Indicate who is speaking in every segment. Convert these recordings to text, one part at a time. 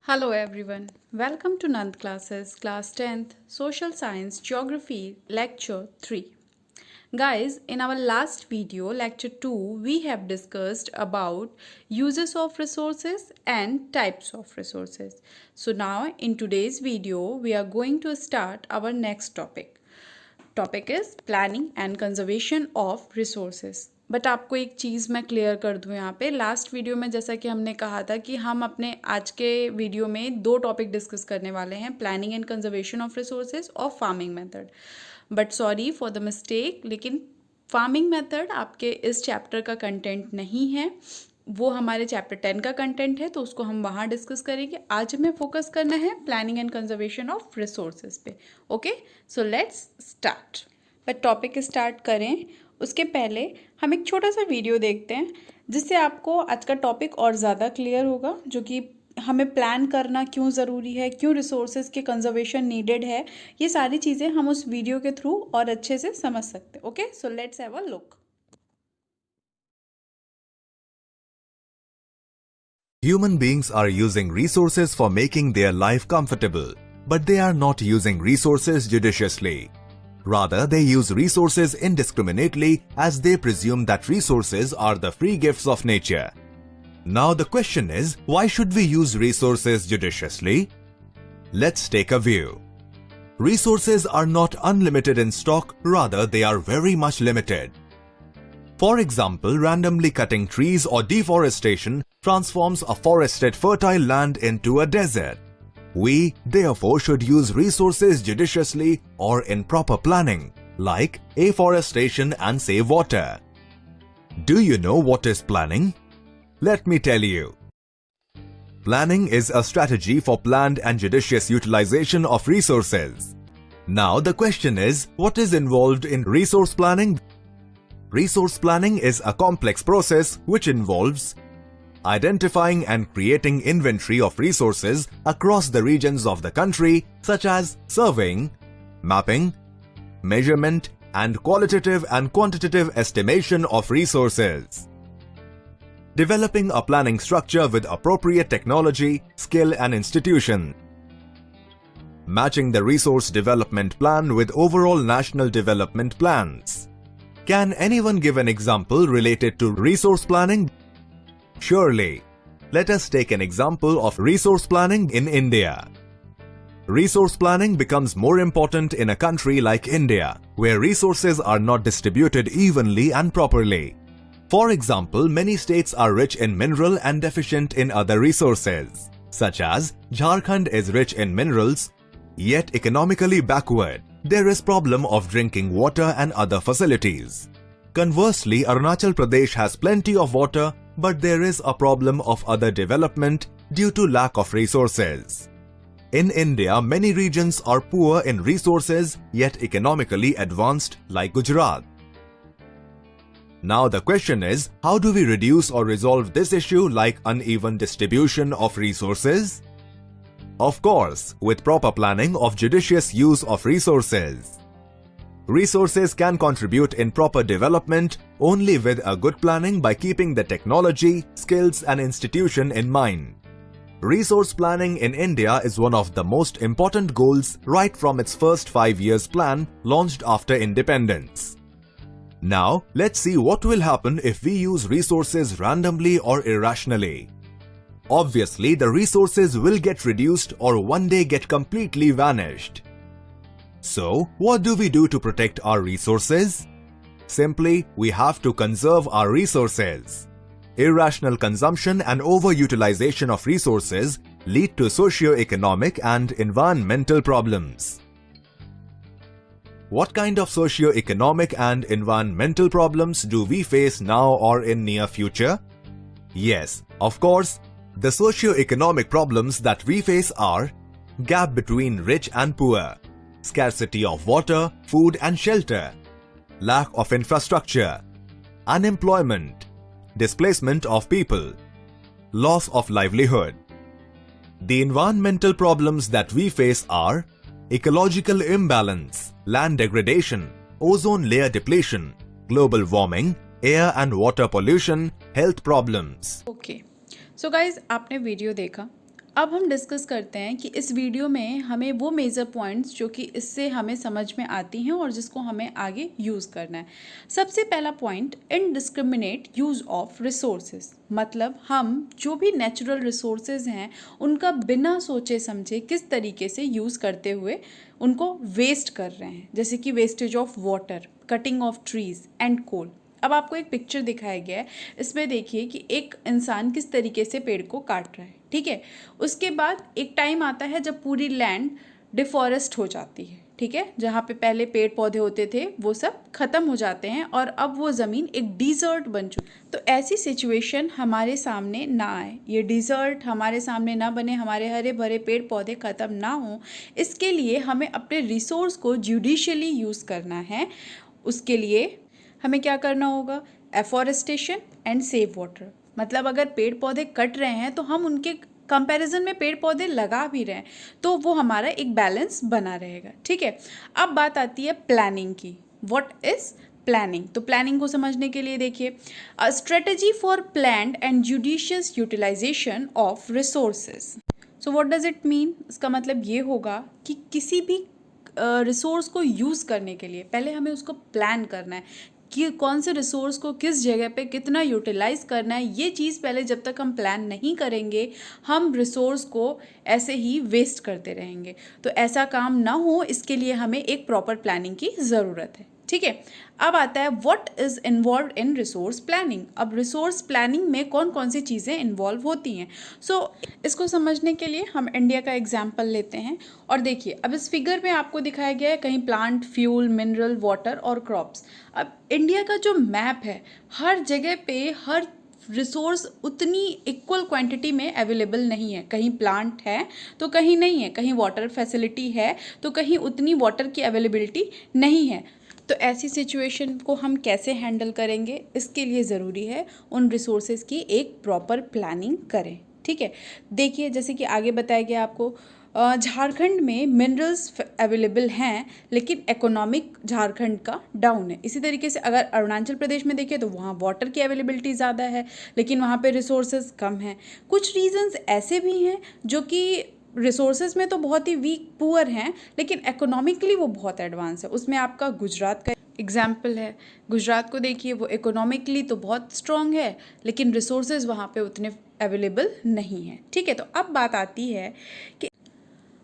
Speaker 1: Hello everyone. Welcome to Nand classes, class 10th, Social Science Geography, lecture 3. Guys, in our last video, lecture 2, we have discussed about uses of resources and types of resources. So now in today's video, we are going to start our next topic. Topic is planning and conservation of resources. But आपको एक चीज़ मैं clear कर दूं यहाँ पे last video में जैसा कि हमने कहा था कि हम अपने आज के वीडियो में दो टॉपिक डिस्कस करने वाले हैं, planning and conservation of resources और farming method. But sorry for the mistake, लेकिन फार्मिंग मेथड आपके इस चैप्टर का कंटेंट नहीं है, वो हमारे चैप्टर 10 का कंटेंट है, तो उसको हम वहाँ डिस्कस करेंगे. आज हमें फोकस करना है planning and conservation of resources पे. Okay, so let's start. But topic start करें उसके पहले हम एक छोटा सा वीडियो देखते हैं जिससे आपको आज का टॉपिक और ज़्यादा क्लियर होगा, जो कि हमें प्लान करना क्यों ज़रूरी है, क्यों रिसोर्सेज के कंजर्वेशन नीडेड है, ये सारी चीज़ें हम उस वीडियो के थ्रू और अच्छे से समझ सकते हैं. Okay, so let's have a look.
Speaker 2: Human beings are using resources for making their life comfortable, but they are not using resources judiciously. Rather, they use resources indiscriminately as they presume that resources are the free gifts of nature. Now the question is, why should we use resources judiciously? Let's take a view. Resources are not unlimited in stock, rather they are very much limited. For example, randomly cutting trees or deforestation transforms a forested fertile land into a desert. We, therefore, should use resources judiciously or in proper planning, like afforestation and save water. Do you know what is planning? Let me tell you. Planning is a strategy for planned and judicious utilization of resources. Now the question is, what is involved in resource planning? Resource planning is a complex process which involves identifying and creating inventory of resources across the regions of the country, such as surveying, mapping, measurement, and qualitative and quantitative estimation of resources. Developing a planning structure with appropriate technology, skill, and institution. Matching the resource development plan with overall national development plans. Can anyone give an example related to resource planning? Surely. Let us take an example of resource planning in India. Resource planning becomes more important in a country like India, where resources are not distributed evenly and properly. For example, many states are rich in mineral and deficient in other resources, such as Jharkhand is rich in minerals, yet economically backward. There is problem of drinking water and other facilities. Conversely, Arunachal Pradesh has plenty of water, but there is a problem of other development due to lack of resources. In India, many regions are poor in resources yet economically advanced like Gujarat. Now the question is, how do we reduce or resolve this issue like uneven distribution of resources? Of course, with proper planning of judicious use of resources. Resources can contribute in proper development only with a good planning by keeping the technology, skills, and institution in mind. Resource planning in India is one of the most important goals right from its first 5 years plan launched after independence. Now, let's see what will happen if we use resources randomly or irrationally. Obviously, the resources will get reduced or one day get completely vanished. So, what do we do to protect our resources? Simply, we have to conserve our resources. Irrational consumption and overutilization of resources lead to socio-economic and environmental problems. What kind of socio-economic and environmental problems do we face now or in near future? Yes, of course, the socio-economic problems that we face are gap between rich and poor, scarcity of water, food and shelter, lack of infrastructure, unemployment, displacement of people, loss of livelihood. The environmental problems that we face are ecological imbalance, land degradation, ozone layer depletion, global warming, air and water pollution, health problems.
Speaker 1: Okay, so guys आपने video देखा. अब हम discuss करते हैं कि इस video में हमें वो मेजर पॉइंट्स जो कि इससे हमें समझ में आती हैं और जिसको हमें आगे यूज़ करना है। सबसे पहला point, indiscriminate use of resources. मतलब हम जो भी नेचुरल रिसोर्सेज हैं उनका बिना सोचे समझे किस तरीके से यूज़ करते हुए उनको वेस्ट कर रहे हैं, जैसे कि wastage of water, cutting of trees and coal. अब आपको एक पिक्चर दिखाया गया है, इसमें देखिए कि एक इंसान किस तरीके से पेड़ को काट रहा है, ठीक है। उसके बाद एक टाइम आता है जब पूरी लैंड डिफॉरेस्ट हो जाती है, ठीक है, जहाँ पे पहले पेड़ पौधे होते थे वो सब खत्म हो जाते हैं और अब वो ज़मीन एक डिज़र्ट बन चुकी। तो ऐसी सिचुएशन हमारे सामने ना आए, ये डिज़र्ट हमारे सामने ना बने, हमारे हरे भरे पेड़ पौधे ख़त्म ना हो, इसके लिए हमें अपने रिसोर्स को जुडिशियली यूज़ करना है। उसके लिए हमें क्या करना होगा, एफॉरेस्टेशन एंड सेव वाटर। मतलब अगर पेड़ पौधे कट रहे हैं तो हम उनके कंपैरिजन में पेड़ पौधे लगा भी रहे हैं तो वो हमारा एक बैलेंस बना रहेगा, ठीक है। अब बात आती है प्लानिंग की। What is planning? तो प्लानिंग को समझने के लिए देखिए, a strategy for planned and judicious utilization of resources. So what does it mean? इसका मतलब ये होगा कि किसी भी रिसोर्स को यूज़ करने के लिए पहले हमें उसको प्लान करना है कि कौन से रिसोर्स को किस जगह पे कितना यूटिलाइज करना है। ये चीज़ पहले जब तक हम प्लान नहीं करेंगे हम रिसोर्स को ऐसे ही वेस्ट करते रहेंगे। तो ऐसा काम ना हो, इसके लिए हमें एक प्रॉपर प्लानिंग की ज़रूरत है, ठीक है। अब आता है what is involve in resource planning. अब रिसोर्स प्लानिंग में कौन कौन सी चीज़ें इन्वॉल्व होती हैं। सो इसको समझने के लिए हम इंडिया का एग्जाम्पल लेते हैं और देखिए, अब इस फिगर में आपको दिखाया गया है कहीं प्लांट, फ्यूल, मिनरल, वाटर और क्रॉप्स। अब इंडिया का जो मैप है, हर जगह पे हर रिसोर्स उतनी इक्वल क्वांटिटी में अवेलेबल नहीं है। कहीं प्लांट है तो कहीं नहीं है, कहीं वाटर फैसिलिटी है तो कहीं उतनी वाटर की अवेलेबिलिटी नहीं है। तो ऐसी सिचुएशन को हम कैसे हैंडल करेंगे, इसके लिए ज़रूरी है उन रिसोर्सेज की एक प्रॉपर प्लानिंग करें, ठीक है। देखिए, जैसे कि आगे बताया गया आपको, झारखंड में मिनरल्स अवेलेबल हैं लेकिन इकोनॉमिक झारखंड का डाउन है। इसी तरीके से अगर अरुणाचल प्रदेश में देखें तो वहाँ वाटर की अवेलेबिलिटी ज़्यादा है लेकिन वहाँ पे रिसोर्सेज कम हैं। कुछ रीजंस ऐसे भी हैं जो कि रिसोर्सेज में तो बहुत ही वीक पुअर हैं लेकिन इकोनॉमिकली वो बहुत एडवांस है। उसमें आपका गुजरात का एग्जाम्पल है। गुजरात को देखिए, वो इकोनॉमिकली तो बहुत स्ट्रॉन्ग है लेकिन रिसोर्सेज वहाँ पे उतने अवेलेबल नहीं है, ठीक है। तो अब बात आती है कि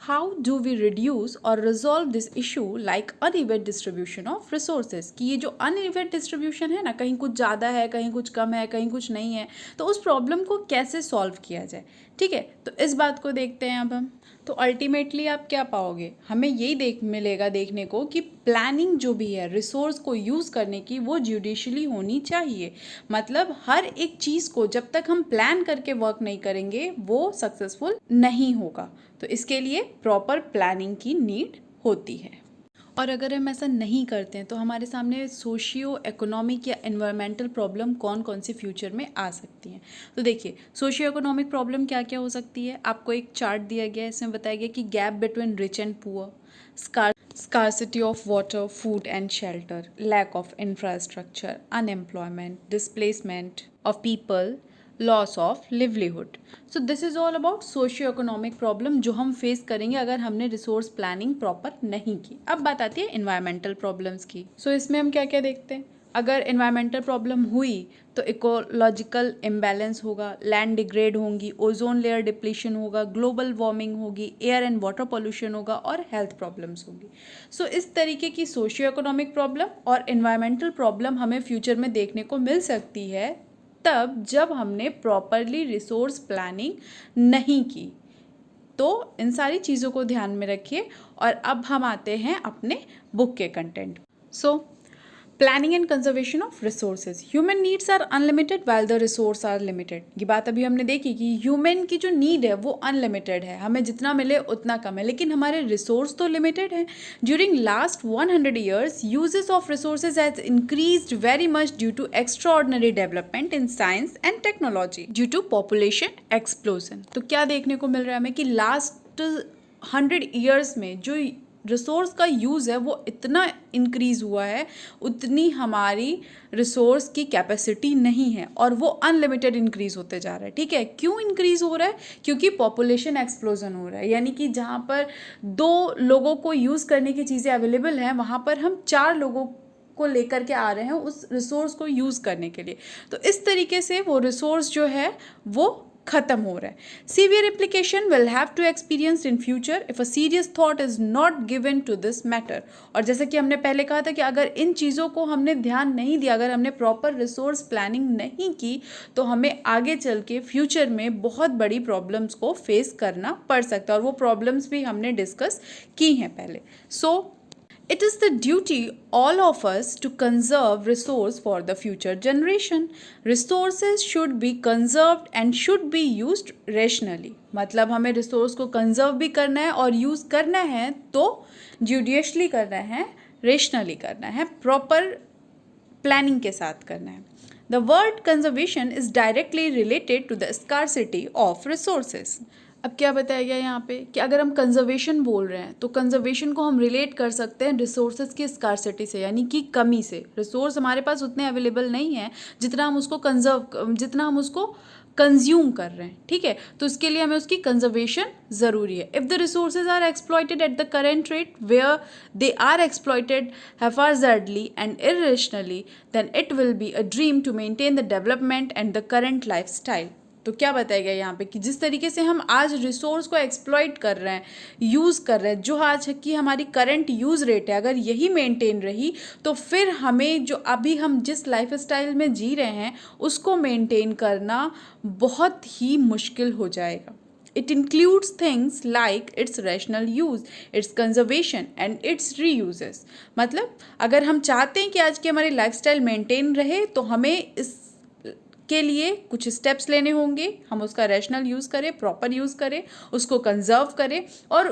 Speaker 1: हाउ डू वी रिड्यूस और resolve this issue like uneven distribution of resources. कि ये जो अनइवन डिस्ट्रीब्यूशन है ना, कहीं कुछ ज़्यादा है, कहीं कुछ कम है, कहीं कुछ नहीं है, तो उस प्रॉब्लम को कैसे सॉल्व किया जाए, ठीक है। तो इस बात को देखते हैं अब हम। तो अल्टीमेटली आप क्या पाओगे, हमें यही मिलेगा देखने को कि प्लानिंग जो भी है रिसोर्स को यूज़ करने की, वो जुडिशली होनी चाहिए। मतलब हर एक चीज़ को जब तक हम प्लान करके वर्क नहीं करेंगे वो सक्सेसफुल नहीं होगा। तो इसके लिए प्रॉपर प्लानिंग की नीड होती है। और अगर हम ऐसा नहीं करते हैं तो हमारे सामने सोशियो इकोनॉमिक या एनवायरमेंटल प्रॉब्लम कौन कौन सी फ्यूचर में आ सकती हैं। तो देखिए, सोशियो इकोनॉमिक प्रॉब्लम क्या क्या हो सकती है। आपको एक चार्ट दिया गया है, इसमें बताया गया कि gap between rich and poor, scarcity of water, food and shelter, lack of infrastructure, unemployment, displacement of people, loss of livelihood. So this is all about socio-economic problem जो हम फेस करेंगे अगर हमने रिसोर्स प्लानिंग प्रॉपर नहीं की। अब बात आती है इन्वायरमेंटल प्रॉब्लम्स की। सो इसमें हम क्या क्या देखते हैं, अगर इन्वायरमेंटल प्रॉब्लम हुई तो इकोलॉजिकल इम्बैलेंस होगा, लैंड डिग्रेड होंगी, ओजोन लेयर डिप्लीशन होगा, ग्लोबल वार्मिंग होगी, एयर एंड वाटर पॉल्यूशन होगा और हेल्थ प्रॉब्लम्स होगी। सो इस तरीके की सोशियो इकोनॉमिक प्रॉब्लम और इन्वायरमेंटल प्रॉब्लम हमें फ्यूचर में देखने को मिल सकती है तब जब हमने प्रॉपरली रिसोर्स प्लानिंग नहीं की। तो इन सारी चीज़ों को ध्यान में रखिए। और अब हम आते हैं अपने बुक के content. So planning and conservation of resources. Human needs are unlimited while the resource are limited. ये बात अभी हमने देखी कि ह्यूमन की जो नीड है वो अनलिमिटेड है, हमें जितना मिले उतना कम है, लेकिन हमारे रिसोर्स तो लिमिटेड है। During last 100 years uses of resources has increased very much due to extraordinary development in science and technology due to population explosion. तो क्या देखने को मिल रहा है हमें कि लास्ट 100 years में जो रिसोर्स का यूज़ है वो इतना इंक्रीज़ हुआ है, उतनी हमारी रिसोर्स की कैपेसिटी नहीं है और वो अनलिमिटेड इंक्रीज़ होते जा रहा है। ठीक है, क्यों इंक्रीज़ हो रहा है? क्योंकि पॉपुलेशन एक्सप्लोजन हो रहा है, यानी कि जहाँ पर 2 लोगों को यूज़ करने की चीज़ें अवेलेबल हैं, वहाँ पर हम 4 लोगों को लेकर के आ रहे हैं उस रिसोर्स को यूज़ करने के लिए। तो इस तरीके से वो रिसोर्स जो है वो खत्म हो रहा है। Severe application will have to experience in future if a serious thought is not given to this matter. और जैसे कि हमने पहले कहा था कि अगर इन चीज़ों को हमने ध्यान नहीं दिया, अगर हमने प्रॉपर रिसोर्स प्लानिंग नहीं की, तो हमें आगे चल के फ्यूचर में बहुत बड़ी प्रॉब्लम्स को फेस करना पड़ सकता है और वो प्रॉब्लम्स भी हमने डिस्कस की हैं पहले। सो it is the duty all of us to conserve resource for the future generation. Resources should be conserved and should be used rationally. मतलब हमें रिसोर्स को कंजर्व भी करना है और यूज़ करना है तो जुडिशली करना है, रेशनली करना है, प्रॉपर प्लानिंग के साथ करना है. The word conservation is directly related to the scarcity of resources. अब क्या बताया गया यहाँ पे कि अगर हम कंजर्वेशन बोल रहे हैं तो कंजर्वेशन को हम रिलेट कर सकते हैं रिसोर्सेज की स्कार्सिटी से, यानी कि कमी से. रिसोर्स हमारे पास उतने अवेलेबल नहीं है जितना हम उसको कंज्यूम कर रहे हैं. ठीक है, तो उसके लिए हमें उसकी कंजर्वेशन ज़रूरी है. If the resources are exploited at the current rate where they are exploited haphazardly and irrationally, then it will be a dream to maintain the development and the current lifestyle. तो क्या बताया गया यहाँ पे कि जिस तरीके से हम आज रिसोर्स को एक्सप्लॉइट कर रहे हैं, यूज़ कर रहे हैं, जो आज की हमारी करंट यूज़ रेट है, अगर यही मेंटेन रही तो फिर हमें जो अभी हम जिस लाइफ स्टाइल में जी रहे हैं उसको मेंटेन करना बहुत ही मुश्किल हो जाएगा. It includes things like its rational use, its conservation and its reuses. मतलब अगर हम चाहते हैं कि आज की हमारी लाइफस्टाइल मेंटेन रहे तो हमें इस के लिए कुछ स्टेप्स लेने होंगे. हम उसका रैशनल यूज़ करें, प्रॉपर यूज़ करें, उसको कंजर्व करें और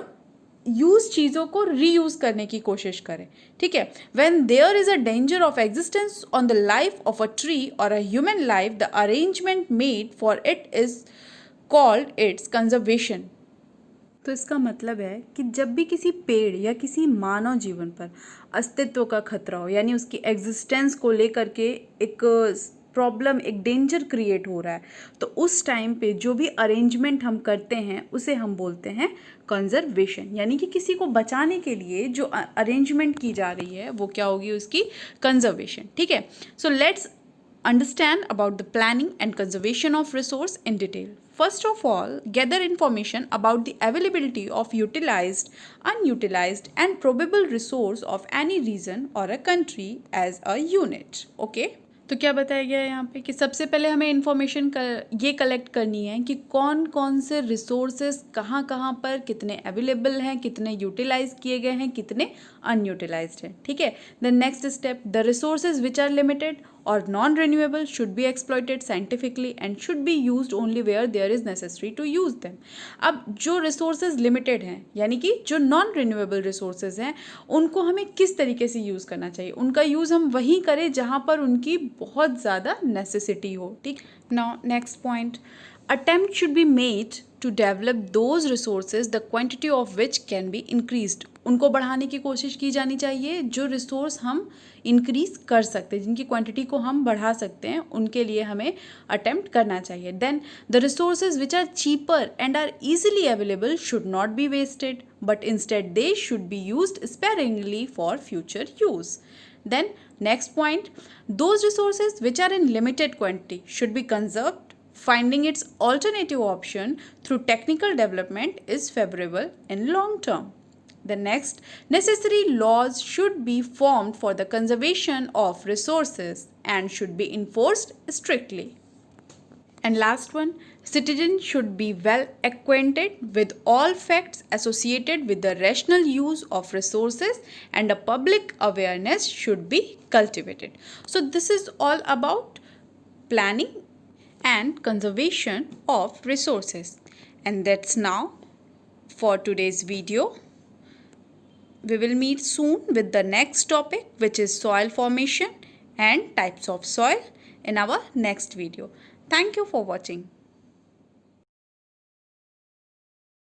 Speaker 1: यूज़ चीज़ों को रीयूज़ करने की कोशिश करें. ठीक है, when there is a danger of existence on the life of a tree और a human life, the arrangement made for it is called its conservation. तो इसका मतलब है कि जब भी किसी पेड़ या किसी मानव जीवन पर अस्तित्व का खतरा हो, यानी उसकी एग्जिस्टेंस को लेकर के एक प्रॉब्लम, एक डेंजर क्रिएट हो रहा है, तो उस टाइम पे जो भी अरेंजमेंट हम करते हैं उसे हम बोलते हैं कंजर्वेशन. यानी कि किसी को बचाने के लिए जो अरेंजमेंट की जा रही है वो क्या होगी, उसकी कंजर्वेशन. ठीक है, so let's understand about the planning and conservation of resource in detail. First of all, gather information about the availability of utilized, unutilized and probable resource of any region or a country as a unit. Okay? तो क्या बताया गया है यहाँ पे कि सबसे पहले हमें इन्फॉर्मेशन ये कलेक्ट करनी है कि कौन कौन से रिसोर्सेज कहाँ कहाँ पर कितने अवेलेबल हैं, कितने यूटिलाइज किए गए हैं, कितने अनयूटिलाइज्ड हैं. ठीक है, the next step, the resources which are limited or non-renewable should be exploited scientifically and should be used only where there is necessary to use them. अब जो resources limited हैं, यानी कि जो non-renewable resources हैं, उनको हमें किस तरीके से यूज़ करना चाहिए? उनका यूज़ हम वहीं करें जहाँ पर उनकी बहुत ज़्यादा necessity हो. ठीक. Now next point, attempt should be made to develop those resources the quantity of which can be increased. उनको बढ़ाने की कोशिश की जानी चाहिए जो रिसोर्स हम इंक्रीज कर सकते हैं, जिनकी क्वांटिटी को हम बढ़ा सकते हैं, उनके लिए हमें अटेम्प्ट करना चाहिए. Then the resources which are cheaper and are easily available should not be wasted but instead they should be used sparingly for future use. Then next point, those resources which are in limited quantity should be conserved. Finding its alternative option through technical development is favorable in long term. The next, necessary laws should be formed for the conservation of resources and should be enforced strictly. And last one, citizens should be well acquainted with all facts associated with the rational use of resources and a public awareness should be cultivated. So this is all about planning and conservation of resources. And that's now for today's video. We will meet soon with the next topic, which is soil formation and types of soil in our next video. Thank you for watching.